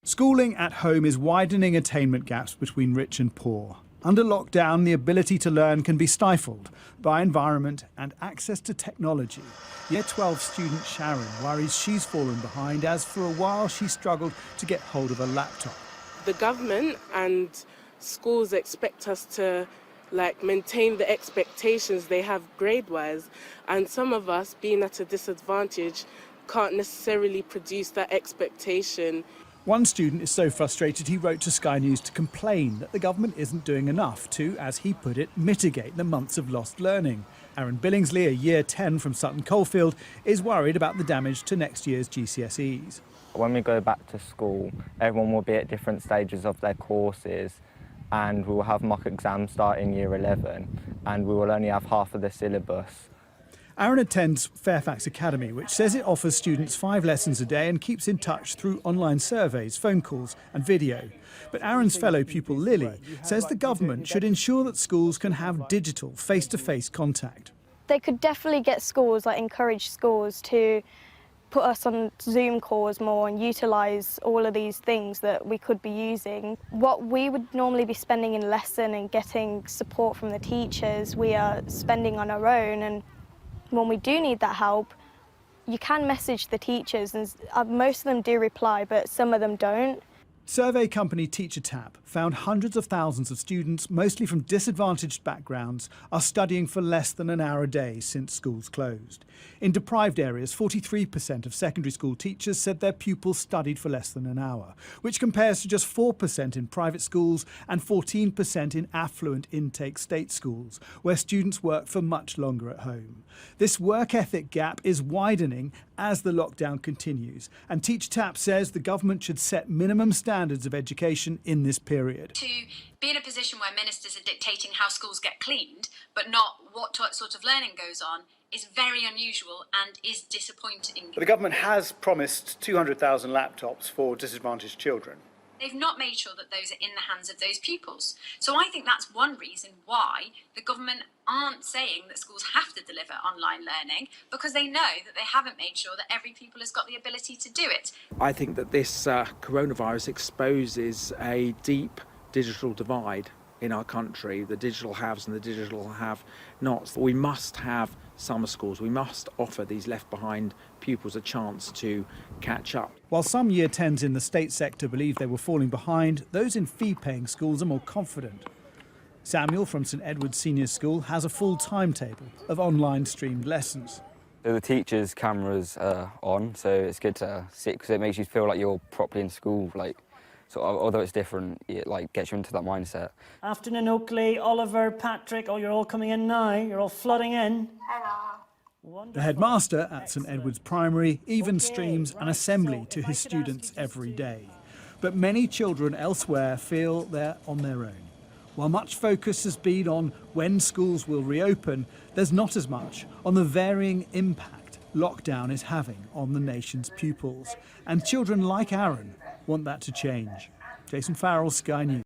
Schooling at home is widening attainment gaps between rich and poor. Under lockdown, the ability to learn can be stifled by environment and access to technology. Year 12 student Sharon worries she's fallen behind as for a while she struggled to get hold of a laptop. The government and schools expect us to maintain the expectations they have grade-wise, and some of us, being at a disadvantage, can't necessarily produce that expectation. One student is so frustrated he wrote to Sky News to complain that the government isn't doing enough to, as he put it, mitigate the months of lost learning. Aaron Billingsley, a year 10 from Sutton Coldfield, is worried about the damage to next year's GCSEs. When we go back to school, everyone will be at different stages of their courses, and we will have mock exams starting year 11, and we will only have half of the syllabus. Aaron attends Fairfax Academy, which says it offers students 5 lessons a day and keeps in touch through online surveys, phone calls and video. But Aaron's fellow pupil Lily says the government should ensure that schools can have digital face-to-face contact. They could definitely get schools, encourage schools to put us on Zoom calls more and utilise all of these things that we could be using. What we would normally be spending in lesson and getting support from the teachers, we are spending on our own, and when we do need that help, you can message the teachers, and most of them do reply, but some of them don't. Survey company TeacherTap found hundreds of thousands of students, mostly from disadvantaged backgrounds, are studying for less than an hour a day since schools closed. In deprived areas, 43% of secondary school teachers said their pupils studied for less than an hour, which compares to just 4% in private schools and 14% in affluent intake state schools, where students work for much longer at home. This work ethic gap is widening as the lockdown continues, and TeacherTap says the government should set minimum standards of education in this period. To be in a position where ministers are dictating how schools get cleaned, but not what sort of learning goes on, is very unusual and is disappointing. But the government has promised 200,000 laptops for disadvantaged children. They've not made sure that those are in the hands of those pupils. So I think that's one reason why the government aren't saying that schools have to deliver online learning, because they know that they haven't made sure that every pupil has got the ability to do it. I think that this coronavirus exposes a deep digital divide in our country, the digital haves and the digital have-nots. We must have summer schools. We must offer these left-behind pupils a chance to catch up. While some Year 10s in the state sector believe they were falling behind, those in fee-paying schools are more confident. Samuel from St Edward's Senior School has a full timetable of online streamed lessons. So the teachers' cameras are on, so it's good to sit because it makes you feel like you're properly in school. Although it's different, it gets you into that mindset. Afternoon, Oakley, Oliver, Patrick. Oh, you're all coming in now. You're all flooding in. Hello. Wonderful. The headmaster at St Edward's Primary even streams an assembly to his students every day. But many children elsewhere feel they're on their own. While much focus has been on when schools will reopen, there's not as much on the varying impact lockdown is having on the nation's pupils. And children like Aaron want that to change. Jason Farrell, Sky News.